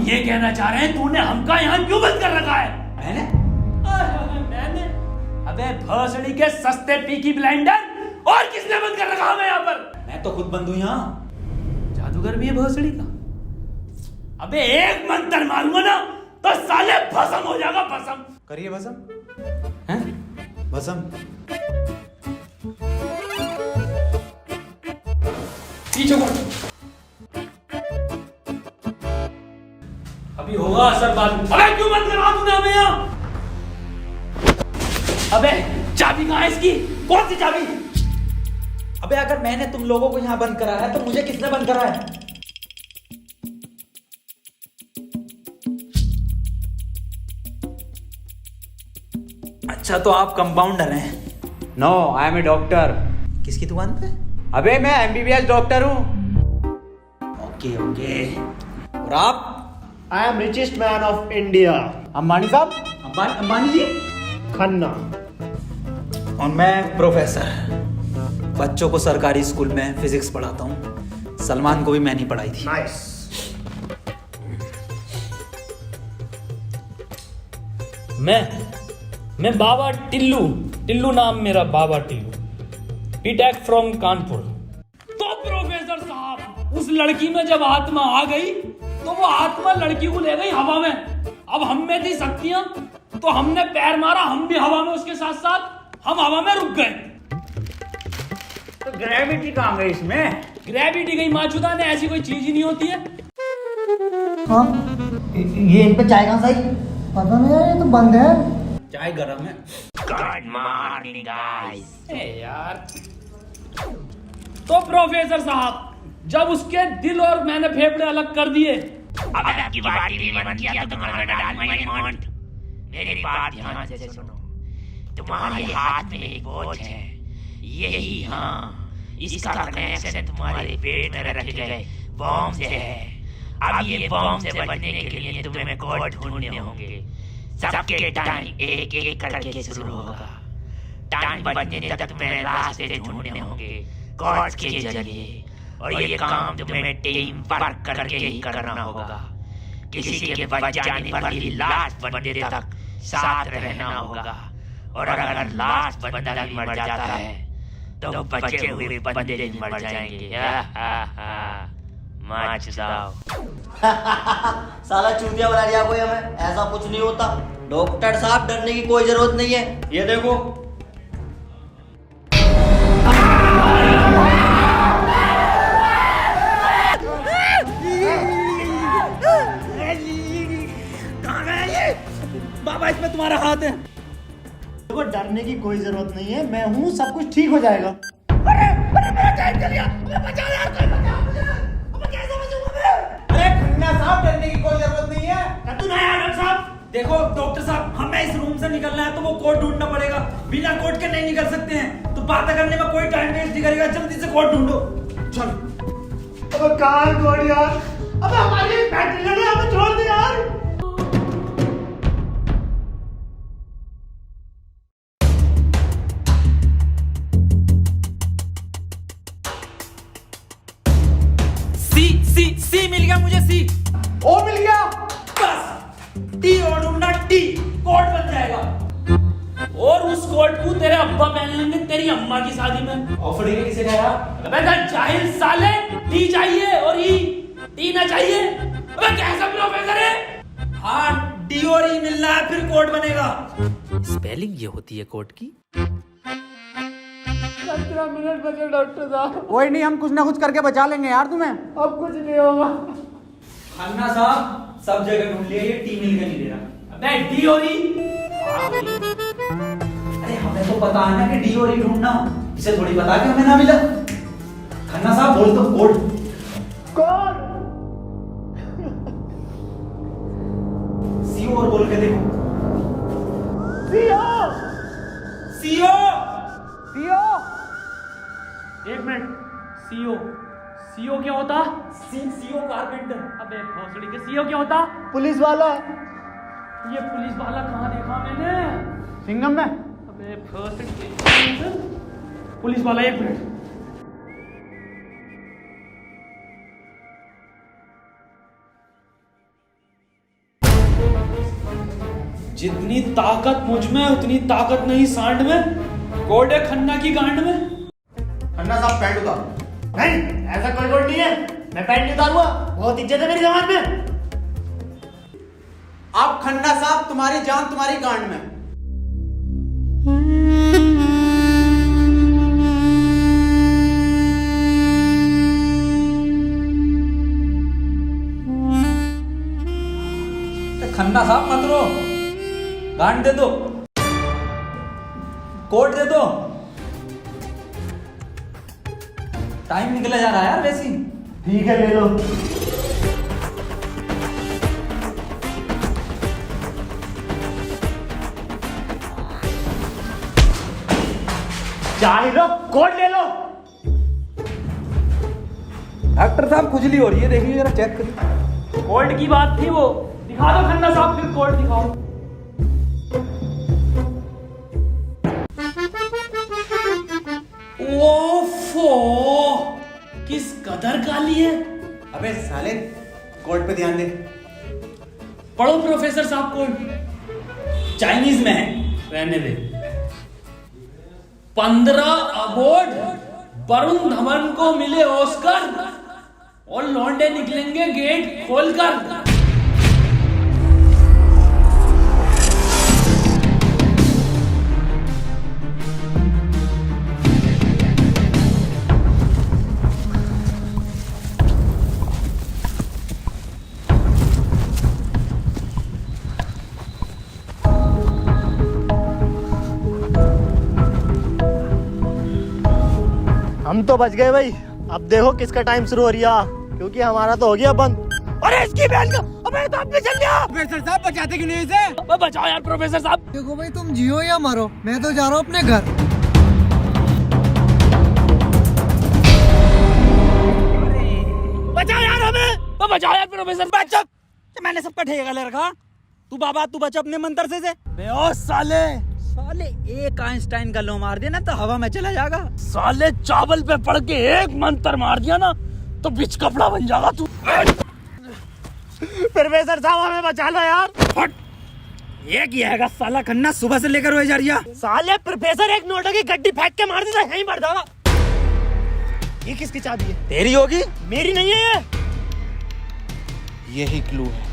ये कहना चाह रहे हैं तूने हमका यहाँ क्यों बंद कर रखा है? मैंने? अबे भोसड़ी के सस्ते पीकी ब्लेंडर, और किसने बंद कर रखा हमें यहाँ पर? मैं तो खुद बंद हूँ यहाँ। जादूगर भी है भोसड़ी का। अबे एक मंत्र मारूंगा ना तो साले भस्म हो जाएगा, भस्म। करिए भस्म। हैं? भस्म। पीछे को अभी होगा असर बाद में। अबे क्यों बंद करा तूने हमें यहाँ? अबे चाबी कहाँ है इसकी? कौन सी चाबी? अबे अगर मैंने तुम लोगों को यहाँ बंद करा है तो मुझे किसने बंद करा है? अच्छा तो आप कंपाउंडर हैं? No, I am a doctor. किसकी दुकान पे? अबे मैं एमबीबीएस डॉक्टर हूँ। Okay okay. और आप? I am richest man of India, Ambani साहब। अंबानी जी? खन्ना। और मैं प्रोफेसर, बच्चों को सरकारी स्कूल में फिजिक्स पढ़ाता हूँ। सलमान को भी मैंने ही पढ़ाई थी। नाइस। मैं बाबा टिल्लू नाम मेरा, बाबा टिल्लू, बीटेक फ्रॉम कानपुर। तो प्रोफेसर साहब, उस लड़की में जब आत्मा आ गई तो वो आत्मा लड़की को ले गई हवा में। अब हम में थी शक्तियां तो हमने पैर मारा, हम भी हवा में उसके साथ साथ, हम हवा में रुक गए। तो ग्रेविटी कहाँ गई इसमें? ग्रेविटी गई माचुदा ने, ऐसी कोई चीज ही नहीं होती है। हाँ, ये इन पे चाय कहाँ से आई? पता नहीं यार, ये तो बंद है। चाय गरम है। Good morning guys. यार तो प्रोफेसर साहब, जब उसके दिल और मैंने फेफड़े अलग कर दिए, अब आपकी बारी भी मन किया तो तुम्हारा डाल माय मॉन्ट। मेरी बात ध्यान से सुनो। तुम्हारे हाथ में एक वॉच है, यही, हाँ, इसका कनेक्शन तुम्हारे पेट में रखे गए बॉम्ब से है। अब ये बॉम्ब से बचने के लिए तुम्हें कोड ढूंढने होंगे। सबके टाइम एक एक करके शुरू होगा। टाइम बचने तक तुम्हें रास्ते ढूंढने होंगे कोड के जरिए, और ये काम तुम्हें टीम वर्क करके ही करना होगा। किसी के बच जाने पर भी लास्ट बंदे तक साथ रहना होगा, और अगर लास्ट बंदा भी मर जाता है तो बचे हुए बंदे भी मर जाएंगे। साला चूतिया बना दिया कोई हमें, ऐसा कुछ नहीं होता। डॉक्टर साहब डरने की कोई जरूरत नहीं है, ये देखो। कहाँ गया ये? बाबा इसमें तुम्हारा हाथ है। देखो डरने की कोई जरूरत नहीं है, मैं हूँ, सब कुछ ठीक हो जाएगा। साहब डरने की कोई जरूरत नहीं है। तू नहीं आया डॉक्टर साहब? देखो डॉक्टर साहब, हमें इस रूम से निकलना है तो वो कोड ढूंढना पड़ेगा। बिना कोड के नहीं निकल सकते हैं। तो बात करने में कोई टाइम वेस्ट नहीं करेगा, जल्दी से कोड ढूंढो। चलो। अब कहाँ कोड यार? अब हमारी बैटरी लगे, हमें छोड़ दे यार। सी मिल गया मुझे। सी ओ मिल गया। बस टी और ढूंढना, टी कोड बन जाएगा। और उस कोट को तेरे अब्बा पहन लेंगे तेरी अम्मा की शादी में। ऑफर डे किसे कहा? अबे जाहिल साले, टी चाहिए और ई, टी ना चाहिए। अबे कैसा प्रोफेसर है? हाँ, डी और ई मिलना है, फिर कोड बनेगा। स्पेलिंग ये होती है कोड की। 15 मिनट बचे डॉक्टर साहब। कोई नहीं, हम कुछ ना कुछ करके बचा लेंगे यार तुम्हें। अब कुछ नहीं होगा। खन्ना साहब सब जगह ढूंढ लिया, ये टी मिल के नहीं दे रहा। अबे डी और ई? अरे हमें तो पता है ना कि डी और ई ढूंढना, इसे थोड़ी पता कि हमें ना मिला। खन्ना साहब बोल दो कोड। कौन? सीओ और बोल के देखो। सीओ। सीओ। सीओ। एक मिनट, सीओ, सीओ क्या होता? CO carpenter. अबे भोसड़ी के सीओ क्या होता? पुलिस वाला। ये पुलिस वाला कहाँ देखा मैंने? सिंघम में। अबे भोसड़ी के पुलिस वाला, एक मिनट। जितनी ताकत मुझ में उतनी ताकत नहीं सांड में। कोड है खन्ना की गांड में। खन्ना साहब पैंट उतारो। नहीं, ऐसा कोई कोड नहीं है। मैं पैंट नहीं उतारूंगा। बहुत इज्जत है मेरी जमात में। आप खन्ना साहब, तुम्हारी जान तुम्हारी गांड में। खन्ना साहब मत रो, गांड दे दो, कोट दे दो। टाइम निकला जा रहा है यार वैसे ही। ठीक है, ले लो। चाहे लो, कोड ले लो। डॉक्टर साहब खुजली हो रही है, देखिए जरा चेक करिए। कोड की बात थी वो। दिखा दो खन्ना साहब, फिर कोड दिखाओ। ओफो, किस कदर काली है। अबे साले, कोड पे ध्यान दे। पढ़ो प्रोफेसर साहब कोड। चाइनीज में है। रहने दे। 15 अवार्ड वरुण धवन को मिले ऑस्कर और लौंडे निकलेंगे गेट खोलकर। हम तो बच गए भाई। अब देखो किसका टाइम शुरू हो रहा, क्योंकि हमारा तो हो गया बंद। अरे इसकी बहन का, अबे तो अब भी चल गया। प्रोफेसर साहब बचाते क्यों नहीं इसे? बचाओ यार प्रोफेसर साहब। देखो भाई, तुम जियो या मरो, मैं तो जा रहा हूँ अपने घर। बचाओ यार हमें। बचाओ यार प्रोफेसर। बचा, मैंने सबका ठेका ले रखा। तू बाबा तू बच अपने मंत्र से। बे ओ साले एक आइंस्टाइन का लो मार देना तो हवा में चला जाएगा। साले चावल पे पड़ के एक मंत्र मार दिया ना तो बिच कपड़ा बन जाएगा तू। प्रोफेसर साहब हमें बचा लो यार। हट, ये किया है साला खन्ना सुबह से लेकर हुए जा रही है। साले प्रोफेसर एक नोटों की गड्डी फेंक के मार देता, यहीं मर जाएगा। ये किसकी चाबी है? तेरी होगी। मेरी नहीं है ये। यही क्लू है।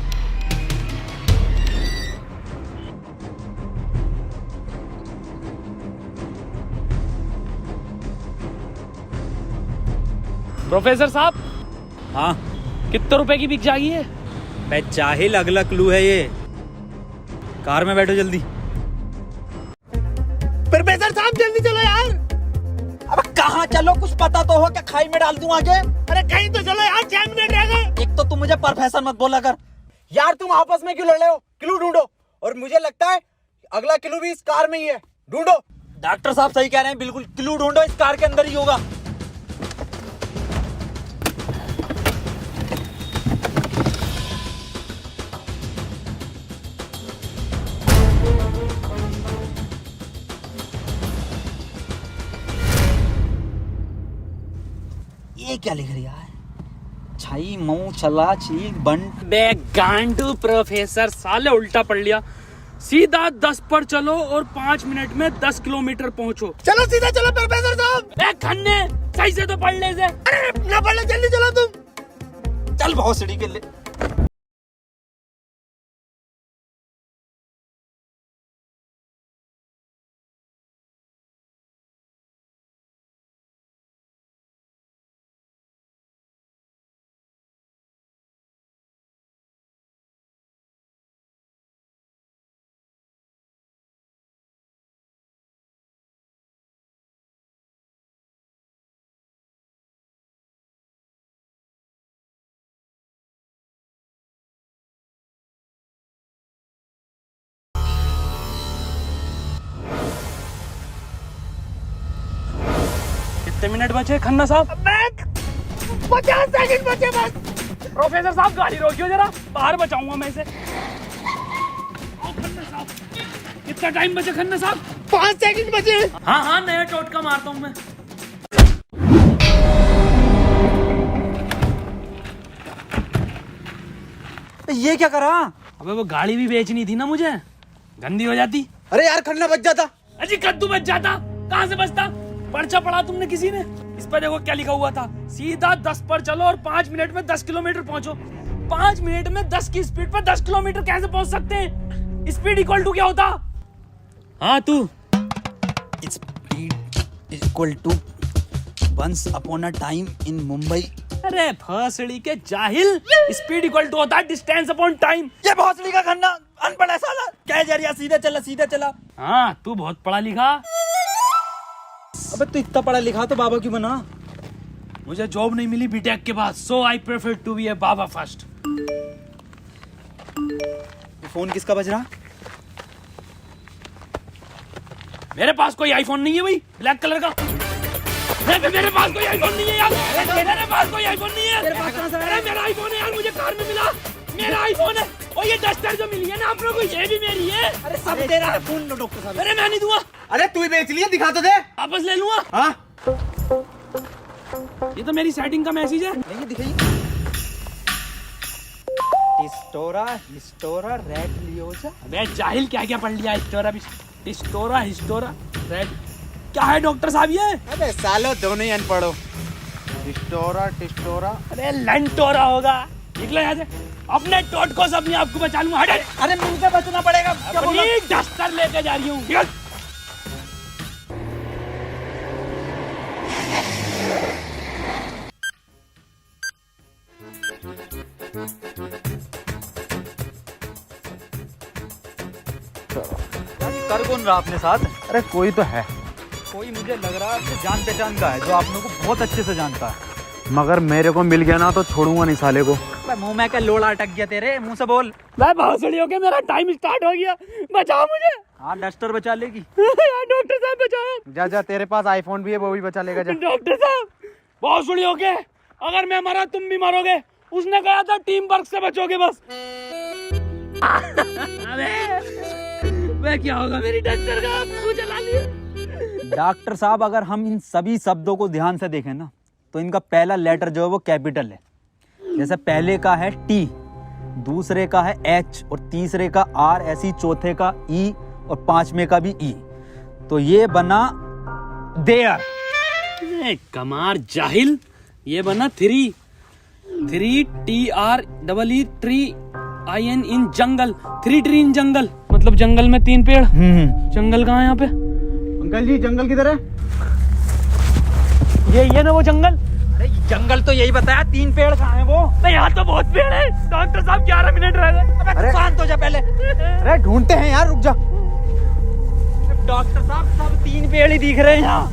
प्रोफेसर साहब, हाँ कितने रुपए की बिक जाएगी ये? बे जाहिल, अगला क्लू है ये। कार में बैठो जल्दी। प्रोफेसर साहब जल्दी चलो यार। अब कहाँ चलो, कुछ पता तो हो, क्या खाई में डाल दूं आगे? अरे कहीं तो चलो यार, 6 मिनट रह गए। एक तो तुम मुझे प्रोफेसर मत बोला कर। यार तुम आपस में क्यों लड़ रहे हो? क्लू ढूंढो। और मुझे लगता है अगला क्लू भी इस कार में ही है। ढूंढो। डॉक्टर साहब सही कह रहे हैं, बिल्कुल क्लू ढूंढो, इस कार के अंदर ही होगा। ये क्या लिख रहा है? छाई मऊ चला चीक बंट। बे गांडू प्रोफेसर, साले उल्टा पढ़ लिया। सीधा 10 पर चलो और 5 मिनट में 10 किलोमीटर पहुंचो। चलो सीधा चलो प्रोफेसर साहब। ए खन्ने, सही से तो पढ़ ले से। अरे ना पढ़ ले, जल्दी चलो तुम। चल बहुत सीढ़ी के लिए। कितने मिनट बचे खन्ना साहब? 50 सेकंड बचे बस। प्रोफेसर साहब गाड़ी रोकियो जरा, बाहर बचाऊंगा मैं इसे। खन्ना साहब, कितना टाइम बचे खन्ना साहब? 5 सेकंड बचे। हाँ हाँ, नया टोटका मारता हूँ मैं। ये क्या करा? अबे वो गाड़ी भी बेचनी थी ना मुझे, गंदी हो जाती। अरे यार खन्ना बच जाता। अजी कद्दू बच जाता, कहाँ से बचता? पर्चा पढ़ा तुमने किसी ने? इस पर देखो क्या लिखा हुआ था, सीधा 10 पर चलो और 5 मिनट में 10 किलोमीटर पहुंचो। 5 मिनट में 10 की स्पीड पर 10 किलोमीटर कैसे पहुंच सकते हैं? स्पीड इक्वल टू क्या होता? हाँ तू। Speed is equal to once upon a time in Mumbai। अरे भोसड़ी के जाहिल, स्पीड इक्वल टू होता है डिस्टेंस अपॉन टाइम। ये भोसड़ी का खन्ना अनपढ़ है साला। क्या जा रहा, सीधा चला सीधा चला। हाँ तू बहुत पढ़ा लिखा। अबे तू इतना पढ़ा लिखा तो बाबा क्यों बना? मुझे जॉब नहीं मिली बीटेक के बाद, so I prefer to be a baba first. ये फोन किसका बज रहा? मेरे पास कोई आईफोन नहीं है भाई, ब्लैक कलर का। मेरे पास कोई आईफोन नहीं है यार। मेरे पास कोई आईफोन नहीं है। अरे मेरा आईफोन है यार, मुझे कार में मिला। मेरा आईफोन है। और ये डस्टर जो मिली है ना आप लोगों को, ये भी मेरी है। अरे सब तेरा है। फोन लो डॉक्टर साहब। अरे मैं नहीं दूंगा, अरे तू ही बेच लिया, दिखा तो दे। वापस ले लूंगा। हाँ ये तो मेरी सेटिंग का मैसेज है। नहीं दिखाइए। हिस्टोरा रेड लियोजा। अबे जाहिल क्या क्या पढ़ लिया? हिस्टोरा रेड क्या है डॉक्टर साहब ये? अबे सालो दोनों ही अनपढ़ हो। टिस्टोरा। अरे लंटोरा होगा। निकलो यहाँ से, अपने टोटको से अपने आप को बचा लूंगा। हट। अरे मुंह से बचना पड़ेगा। क्या बोला? अपनी डस्टर लेके जा रही हूँ। निकल। कर कौन रहा अपने साथ? अरे कोई तो है, कोई मुझे लग रहा है आपसे जान पहचान का है, जो आप लोगों को बहुत अच्छे से जानता है। मगर मेरे को मिल गया ना तो छोड़ूंगा नहीं साले को। मुंह में क्या लोड़ा अटक गया तेरे? मुंह से बोल। मैं भोसड़ी हो गया, मेरा टाइम स्टार्ट हो गया। बचाओ मुझे। हाँ डस्टर बचा लेगी। यार डॉक्टर साहब बचाओ। जा तेरे पास आईफोन भी है, वो भी बचा लेगा। जा डॉक्टर साहब भोसड़ी हो गए, अगर मैं मरा तुम भी मरोगे। उसने कहा था टीम वर्क से बचोगे बस। अबे क्या होगा मेरी डस्टर का? आपको जला लिया। डॉक्टर साहब अगर हम इन सभी शब्दों को ध्यान से देखें ना, तो इनका पहला लेटर जो है वो कैपिटल है। जैसे पहले का है टी, दूसरे का है एच और तीसरे का आर, ऐसी चौथे का ई और पांचवें का भी ई। तो ये बना देयर। कमार जाहिल, ये बना three TREE tree IN in jungle. 3 tree in jungle, मतलब जंगल में 3 पेड़। जंगल कहाँ है यहाँ पे? अंकल जी जंगल किधर है? ये ना वो जंगल। अरे जंगल तो यही बताया, 3 पेड़ कहाँ है वो? नहीं यहाँ तो बहुत पेड़ है। डॉक्टर साहब 11 मिनट रह गए। अबे शांत हो जा पहले। अरे ढूंढते हैं यार, रुक जा। डॉक्टर साहब सब 3 पेड़ ही दिख रहे हैं यहाँ।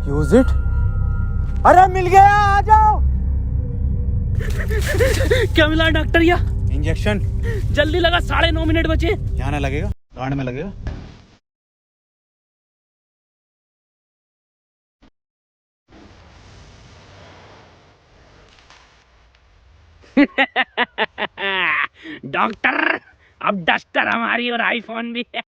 Use it. अरे मिल गया, आ जाओ। क्या मिला डॉक्टर? या इंजेक्शन। जल्दी लगा, 9.5 मिनट बचे। यहाँ ना लगेगा, गांड में लगेगा। डॉक्टर अब डस्टर हमारी और आईफोन भी है।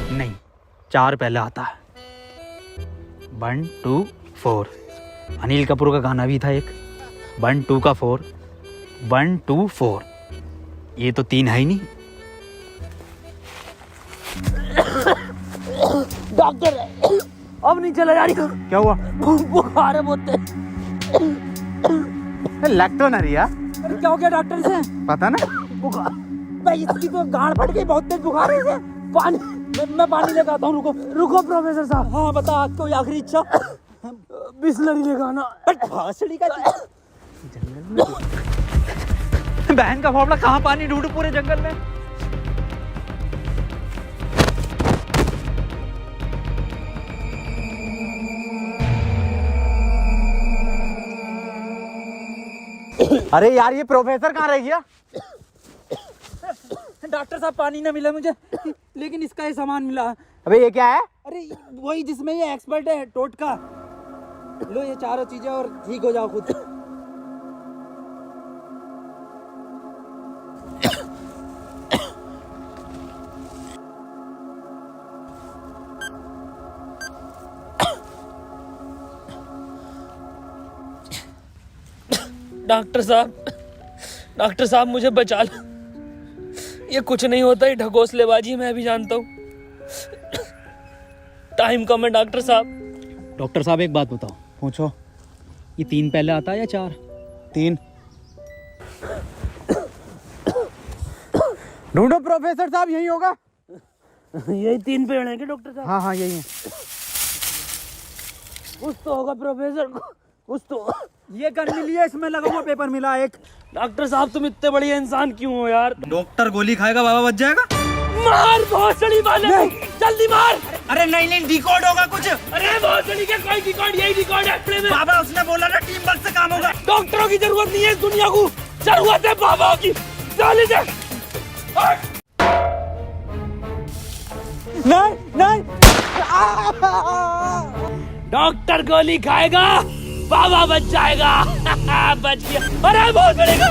नहीं, 4 पहले आता है। 1 2 4। अनिल कपूर का गाना भी था एक। 1 2 का 4, 1 2 4। ये तो 3 है ही नहीं। डॉक्टर अब नहीं चला जा रही। क्या हुआ? बुखार है बहुत। लग तो ना रही यार। अरे क्या हो गया डॉक्टर से? पता ना। बुखार भाई, इसकी तो गांड फट गई, बहुत तेज बुखार है इसे। पानी, मैं पानी लेकर आता हूँ। रुको प्रोफेसर साहब। हाँ बता, कोई आखिरी इच्छा? बिस्लरी लेकर आना। भासड़ी का बहन का फावड़ा, कहाँ पानी ढूंढूं पूरे जंगल में? अरे यार ये प्रोफेसर कहाँ रह गया? डॉक्टर साहब पानी ना मिला मुझे, लेकिन इसका ये सामान मिला। अबे ये क्या है? अरे वही जिसमें ये एक्सपर्ट है, टोटका। लो ये चारों चीजें और ठीक हो जाओ खुद। डॉक्टर साहब मुझे बचा लो। ये कुछ नहीं होता, ये ढकोसलेबाजी मैं भी जानता हूँ। टाइम कम है डॉक्टर साहब। डॉक्टर साहब एक बात बताओ, पूछो, ये 3 पहले आता है या 4? 3। ढूंढो प्रोफेसर साहब, यही होगा। यही 3 पेड़ हैं क्या डॉक्टर साहब? हाँ हाँ यही है। कुछ तो होगा प्रोफेसर, कुछ तो। ये गन मिली है, इसमें लगा हुआ पेपर मिला एक। डॉक्टर साहब तुम इतने बड़े इंसान क्यों हो यार? डॉक्टर गोली खाएगा, बाबा बच जाएगा। मार भोसड़ी वाले, जल्दी मार। अरे नहीं डिकोड होगा कुछ। अरे भोसड़ी के कोई डिकोड, यही डिकोड है प्ले में। बाबा उसने बोला ना टीम वर्क से काम होगा। डॉक्टरों की जरूरत नहीं है इस दुनिया को, जरूरत है बाबा की। चले जा। नहीं डॉक्टर गोली खाएगा, बाबा बच जाएगा। बच गया। अरे बहुत बड़ेगा।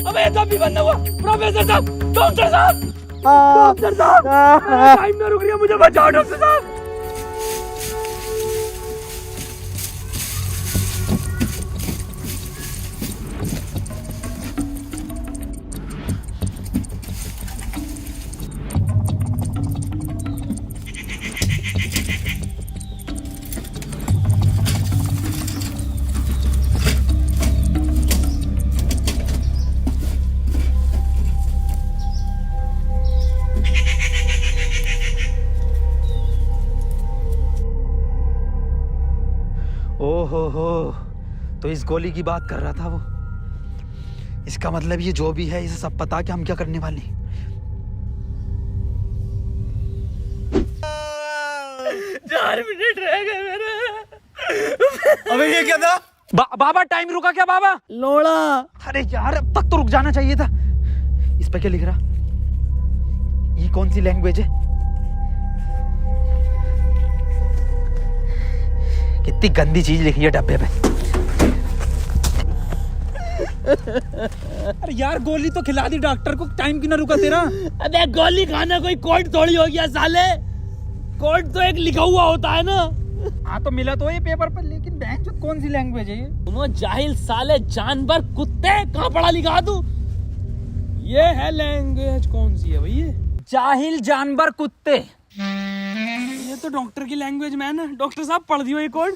अबे तो भी बंद हुआ। प्रोफेसर साहब, डॉक्टर साहब, डॉक्टर साहब, टाइम ना रुक रही है, मुझे बचाओ डॉक्टर साहब। ओहो, तो इस गोली की बात कर रहा था वो। इसका मतलब ये जो भी है, इसे सब पता कि हम क्या करने वाले हैं। 4 मिनट रह गए मेरे। अबे ये क्या था? बाबा टाइम रुका क्या बाबा? लोड़ा। अरे यार अब तक तो रुक जाना चाहिए था। इस पे क्या लिख रहा? ये कौन सी लैंग्वेज है? कितनी गंदी चीज लिखी है डब्बे पे। अरे यार गोली तो खिला दी डॉक्टर को, टाइम क्यों ना रुका तेरा? अबे गोली खाना कोई कोड थोड़ी हो गया साले। कोड तो एक लिखा हुआ होता है ना। हाँ तो मिला तो ये पेपर पर, लेकिन बैंक जो कौन सी लैंग्वेज है ये? तुम जाहिल साले, जानवर, कुत्ते, कहाँ पढ़ा लिखा तू? ये है लैंग्वेज, कौन सी है भाई ये? जाहिल जानवर कुत्ते। ये तो डॉक्टर की लैंग्वेज मैन है। डॉक्टर साहब पढ़ दियो ये कोड।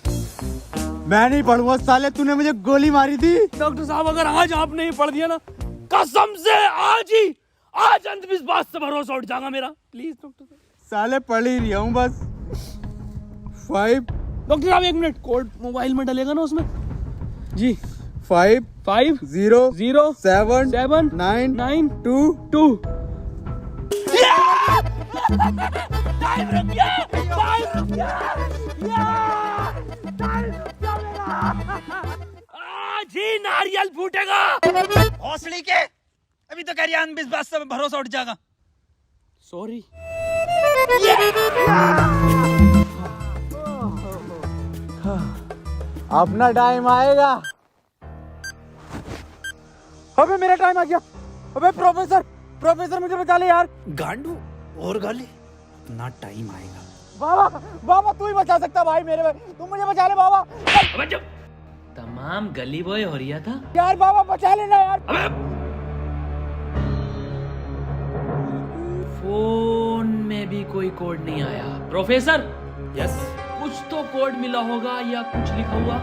मैं नहीं पढ़ूंगा साले, तूने मुझे गोली मारी थी। डॉक्टर साहब अगर आज आप नहीं पढ़ दिया ना, कसम से आज अंधविश्वास से भरोसा उठ जाएगा मेरा। प्लीज डॉक्टर साहब। साले पढ़ ही रहा हूँ बस। 5 डॉक्टर साहब 1 मिनट, कोड मोबाइल में डलेगा ना उसमें? जी 5 5 0 0 7 7 9 9 2 2। टाइम रुक गया, टाइम रुक गया, टाइम रुक गया मेरा। आज ही नारियल फूटेगा। हौसली के, अभी तो कह रही अंधविश्वास से भरोसा उठ जाएगा। सॉरी। अपना टाइम आएगा। अबे मेरा टाइम आ गया। अबे प्रोफेसर मुझे बचा ले यार। गांडू और गाली, ना टाइम आएगा। बाबा तू ही बचा सकता भाई मेरे भाई, तुम मुझे बचा ले बाबा। अबे जब तमाम गली बॉय हो रहा था यार बाबा बचा लेना यार। फोन में भी कोई कोड नहीं आया। प्रोफेसर, यस, कुछ तो कोड मिला होगा या कुछ लिखा हुआ।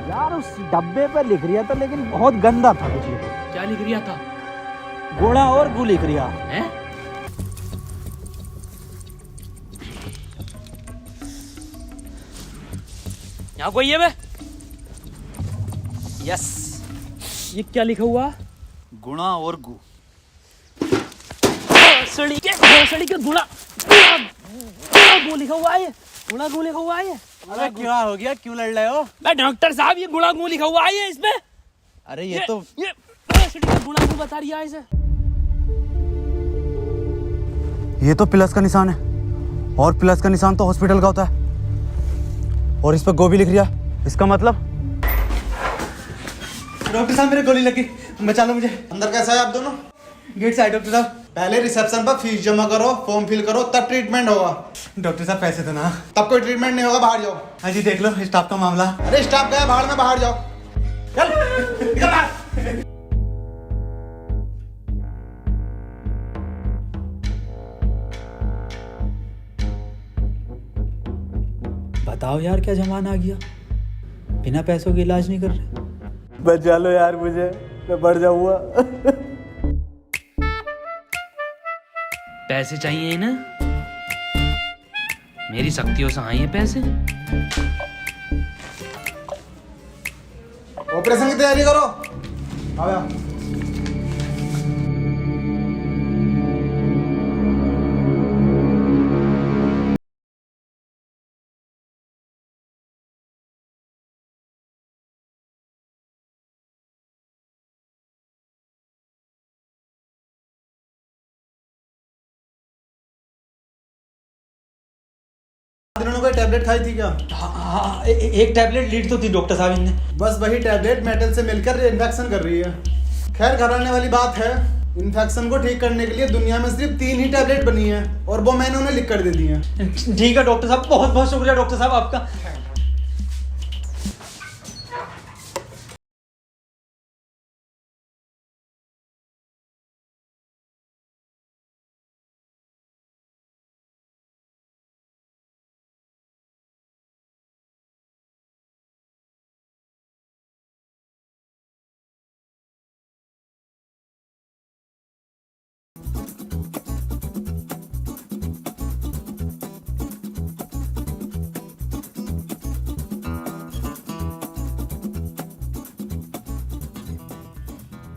यार उस डब्बे पे लिख रिया था, लेकिन बहुत गंदा था कुछ लिखा। क्या लिख रिया था? गोड़ा और गु लिख रिया है। यहाँ कोई है बे? यस, ये क्या लिखा हुआ? गुणा और गु। भोसड़ी के गुणा गु लिखा हुआ है। गुणा गु लिखा हुआ है। अरे क्या हो गया, क्यों लड़ रहे हो? मैं डॉक्टर साहब, ये गुणा गु लिखा हुआ है इसमें। अरे ये तो भोसड़ी का गुणा गु बता रही है इसे। ये तो प्लस का निशान है, और प्लस का निशान तो हॉस्पिटल का होता है, और इस पर गो भी लिख रिया। इसका मतलब? डॉक्टर साहब मेरे गोली लगी, बचा लो मुझे। अंदर कैसा है आप दोनों? गेट से आए डॉक्टर साहब। पहले रिसेप्शन पर फीस जमा करो, फॉर्म फिल करो, तब ट्रीटमेंट होगा। डॉक्टर साहब पैसे तो ना। तब कोई ट्रीटमेंट नहीं होगा, बाहर जाओ। हाँ जी देख लो स्टाफ का मामला। अरे स्टाफ गया बाहर में, बाहर जाओ। चल निकल बाहर। बताओ यार क्या जमाना आ गया, बिना पैसों के इलाज नहीं कर रहे। बचा लो यार मुझे, मैं बढ़ जाऊंगा। पैसे चाहिए ना, मेरी शक्तियों से आए हैं पैसे। ऑपरेशन की तैयारी करो। आओ यार। इन्होंने कोई टैबलेट खाई थी क्या? हाँ, एक टैबलेट लीड तो थी डॉक्टर साहब इनने। बस वही टैबलेट मेटल से मिलकर इन्फेक्शन कर रही है। खैर घबराने वाली बात है, इन्फेक्शन को ठीक करने के लिए दुनिया में सिर्फ 3 ही टैबलेट बनी है और वो मैंने उन्हें लिख कर दे दी है। ठीक है डॉक्टर साहब, बहुत बहुत शुक्रिया डॉक्टर साहब आपका।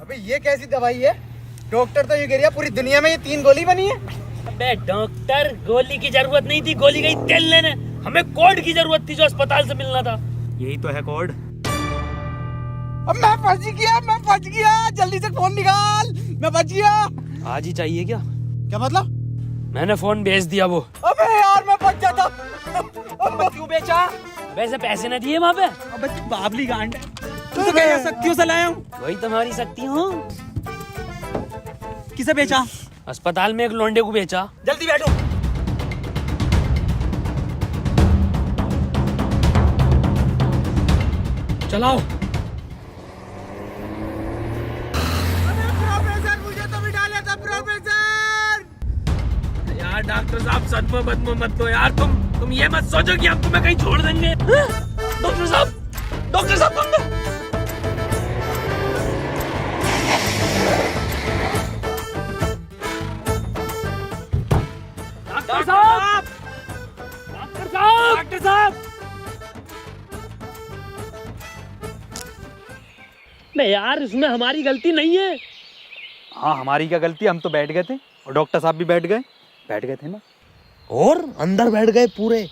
अबे ये कैसी दवाई है? डॉक्टर तो ये कह रहा है पूरी दुनिया में ये 3 गोली बनी है। अबे डॉक्टर, गोली की जरूरत नहीं थी, गोली गई तेल लेने। हमें कोड की जरूरत थी जो अस्पताल से मिलना था। यही तो है कोड। अब मैं फंस गया, जल्दी से फोन निकाल, मैं बच गया। आज ही चाहिए क्या? क्या मतलब? मैंने फोन भेज दिया वो। अबे यार मैं बच जाता। क्यों बेचा? वैसे पैसे न दिए वहाँ पे। अबे तू बाबली गांड है, तू तो कह शक्तियों से लाया हूँ। वही तुम्हारी शक्ति हूँ। किसे बेचा? अस्पताल में एक लोंडे को बेचा। जल्दी बैठो। चलाओ। प्रोफेसर मुझे तो भी डाला था प्रोफेसर। यार डॉक्टर साहब सदमे बदमे मत दो यार, तुम ये मत सोचो कि हम तुम्हें कहीं छोड़ देंगे। डॉक्टर साहब तुम डॉक्टर साहब नहीं यार, इसमें हमारी गलती नहीं है। हाँ हमारी क्या गलती, हम तो बैठ गए थे और डॉक्टर साहब भी बैठ गए थे ना। और अंदर बैठ गए पूरे।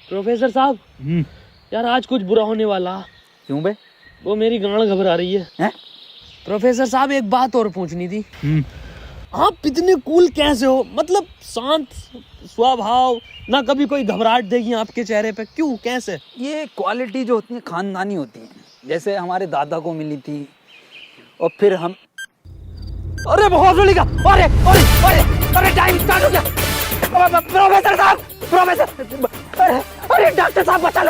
प्रोफेसर साहब यार आज कुछ बुरा होने वाला। क्यों बे? वो मेरी गांड घबरा रही है। प्रोफेसर साहब एक बात और पूछनी थी। आप इतने कूल कैसे हो? मतलब शांत स्वभाव, ना कभी कोई घबराहट देगी आपके चेहरे पे, क्यों कैसे? ये क्वालिटी जो होती है खानदानी होती है, जैसे हमारे दादा को मिली थी और फिर हम। अरे बहुत बड़ी का, अरे अरे अरे अरे टाइम स्टार्ट हो गया। प्रोफेसर साहब, अरे डॉक्टर साहब बचा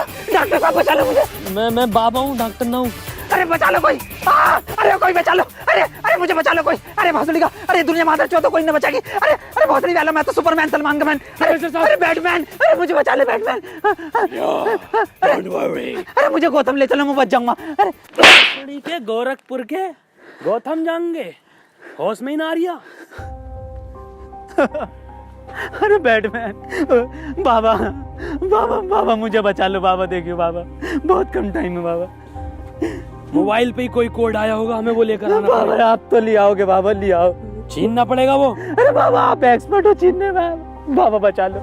लो मुझे। मैं बाबा हूँ, डॉक्टर ना हूँ। अरे बचा लो कोई, अरे कोई बचा लो, अरे मुझे बचा लो कोई। अरे भोसड़ी का, अरे दुनिया माता चो तो कोई न बचाएगी। अरे भोसड़ी वाला, मैं तो सुपरमैन सलमान का मैन। अरे बैटमैन, अरे मुझे बचा ले बैटमैन। अरे मुझे गौतम ले चलो, मैं बच जाऊंगा। अरे के गोरखपुर के गौतम जाएंगे, होश में ही ना आ रिया। अरे बैटमैन, बाबा मुझे बचा लो बाबा, देखियो बाबा बहुत कम टाइम है बाबा। मोबाइल पे ही कोई कोड आया होगा, हमें वो लेकर आना बाबा पड़ेगा। आप तो ले आओगे बाबा, ले आओ। छीनना पड़ेगा वो। अरे बाबा आप एक्सपर्ट हो छीनने में, बाबा बचा लो।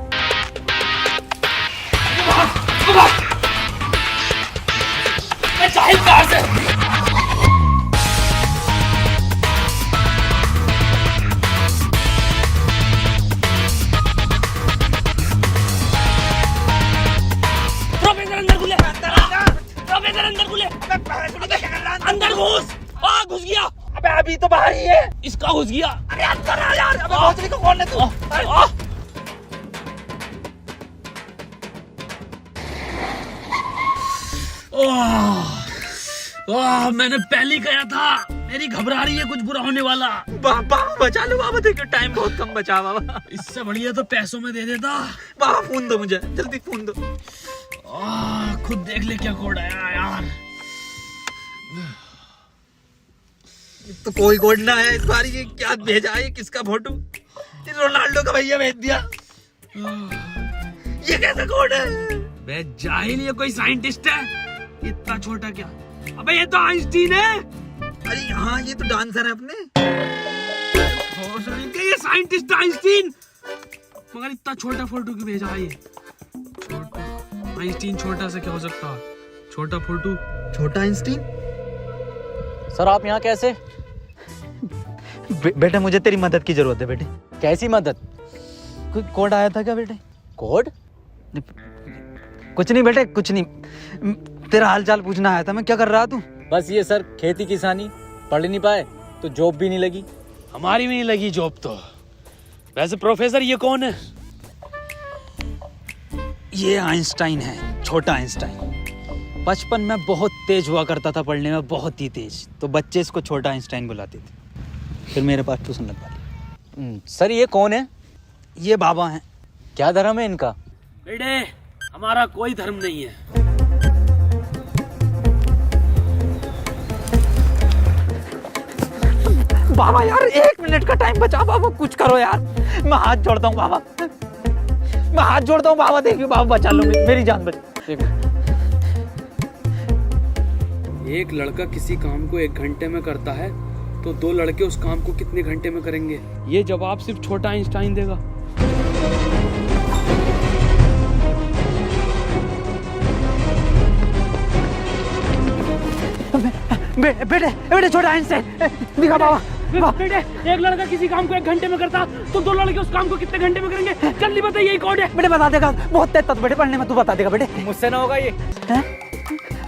प्रोफेसर अंदर घुले। कहाँ घुस गया? अरे अंदर आ यार, अबे भोसड़ी को कौन है तू? मैंने पहले कहा था, मेरी घबरा रही है, कुछ बुरा होने वाला। बाबा बचा लो बाबा, देखो टाइम बहुत कम बचा बाबा। इससे बढ़िया तो पैसों में दे देता। बाबा फोन दो मुझे, जल्दी फोन दो। खुद देख ले क्या कोड आया यार। तो कोई कोड ना है इस बार, ये क्या भेजा है, किसका फोटो? रोनाल्डो का भैया भेज दिया। ये कैसा कोड है? बे जाहिल, ये कोई साइंटिस्ट है? इतना छोटा क्या? अबे ये तो आइंस्टीन है। अरे हाँ, ये तो डांसर है अपने। ये साइंटिस्ट आइंस्टीन, मगर इतना छोटा फोटो क्यों भेजा है? ये छोटा आइंस्टीन, छोटा से क्या हो सकता है? छोटा फोटो, छोटा आइंस्टीन। सर आप यहाँ कैसे? बेटे मुझे तेरी मदद की जरूरत है बेटे। कैसी मदद? कोई कोड आया था क्या बेटे? कोड? कुछ नहीं बेटे, कुछ नहीं, तेरा हाल चाल पूछना आया था मैं। क्या कर रहा तू? बस ये सर, खेती किसानी, पढ़ नहीं पाए तो जॉब भी नहीं लगी। हमारी भी नहीं लगी जॉब तो। वैसे प्रोफेसर ये कौन है? ये आइंस्टाइन है, छोटा आइंस्टाइन। बचपन में बहुत तेज हुआ करता था पढ़ने में, बहुत ही तेज, तो बच्चे इसको छोटा आइंस्टाइन बुलाते थे। फिर मेरे पास ट्यूशन लगवा ली। सर ये कौन है? ये बाबा हैं। क्या धर्म है इनका? बेटे हमारा कोई धर्म नहीं है। बाबा यार 1 मिनट का टाइम बचा बाबा, कुछ करो यार, मैं हाथ जोड़ता हूँ बाबा, मैं हाथ जोड़ता हूँ बाबा। देखिए बाबा बचा लो, मेरी जान बचा। एक लड़का किसी काम को 1 घंटे में करता है तो 2 लड़के उस काम को कितने घंटे में करेंगे? ये जवाब सिर्फ छोटा आइंस्टाइन देगा। बेटे छोटा आइंस्टाइन दिखा बाबा। बेटे एक लड़का किसी काम को 1 घंटे में करता तो 2 लड़के उस काम को कितने घंटे में करेंगे? जल्दी बताइए, यही कोड है। बेटे बता देगा, बहुत तेज था बेटे पढ़ने में, तू बता देगा बेटे। मुझसे ना होगा ये।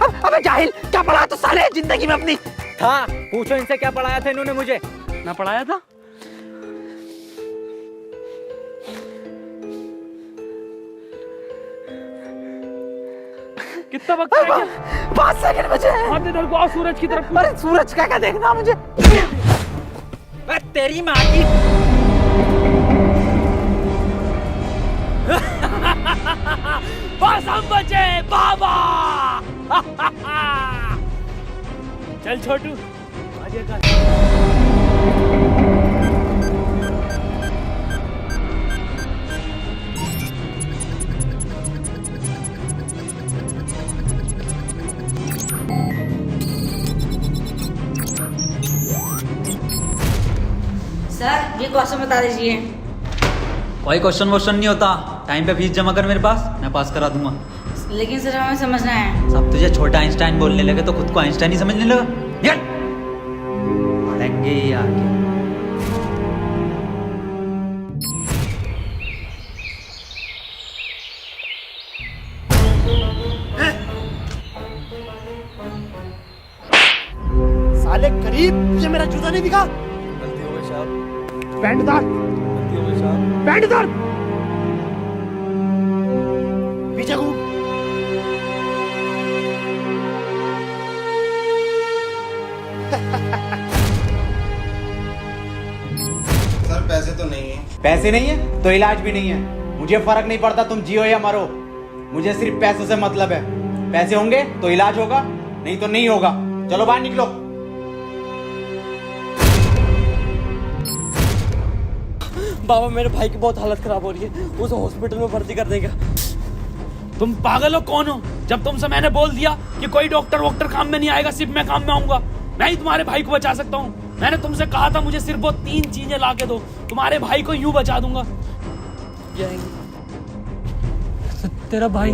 अबे जाहिल, क्या पढ़ा तू साले जिंदगी में अपनी? था, पूछो इनसे क्या पढ़ाया था इन्होंने मुझे। ना पढ़ाया था? कितना वक्त है? 5 सेकंड बचे हैं। हाथ इधर को आओ, सूरज की तरफ। अरे सूरज क्या देखना मुझे? तेरी माँ की। बस हम बचे बाबा। चल छोटू आगे कर। सर ये क्वेश्चन बता दीजिए। कोई क्वेश्चन वोश्चन नहीं होता, टाइम पे फीस जमा कर मेरे पास, मैं पास करा दूंगा। लेकिन सर हमें समझना है। सब तुझे छोटा आइंस्टाइन बोलने लगे तो खुद को आइंस्टाइन ही समझने लगा। निकल, पढ़ेंगे ही आगे। साले गरीब, तुझे मेरा जूता नहीं दिखा? गलती हो गई साहब। पैंट उतार। गलती हो गई साहब। पैंट उतार। पीछे घूम। सर पैसे तो नहीं है। पैसे नहीं है तो इलाज भी नहीं है। मुझे फर्क नहीं पड़ता तुम जियो या मरो, मुझे सिर्फ पैसों से मतलब है। पैसे होंगे तो इलाज होगा, नहीं तो नहीं होगा। चलो बाहर निकलो। बाबा मेरे भाई की बहुत हालत खराब हो रही है, उसे हॉस्पिटल में भर्ती कर देगा। तुम पागल हो? कौन हो? जब तुमसे मैंने बोल दिया कि कोई डॉक्टर वॉक्टर काम में नहीं आएगा, सिर्फ मैं काम में आऊंगा। मैं ही तुम्हारे भाई को बचा सकता हूँ। मैंने तुमसे कहा था मुझे सिर्फ वो 3 चीजें ला के दो, तुम्हारे भाई को यूं बचा दूंगा। तेरा भाई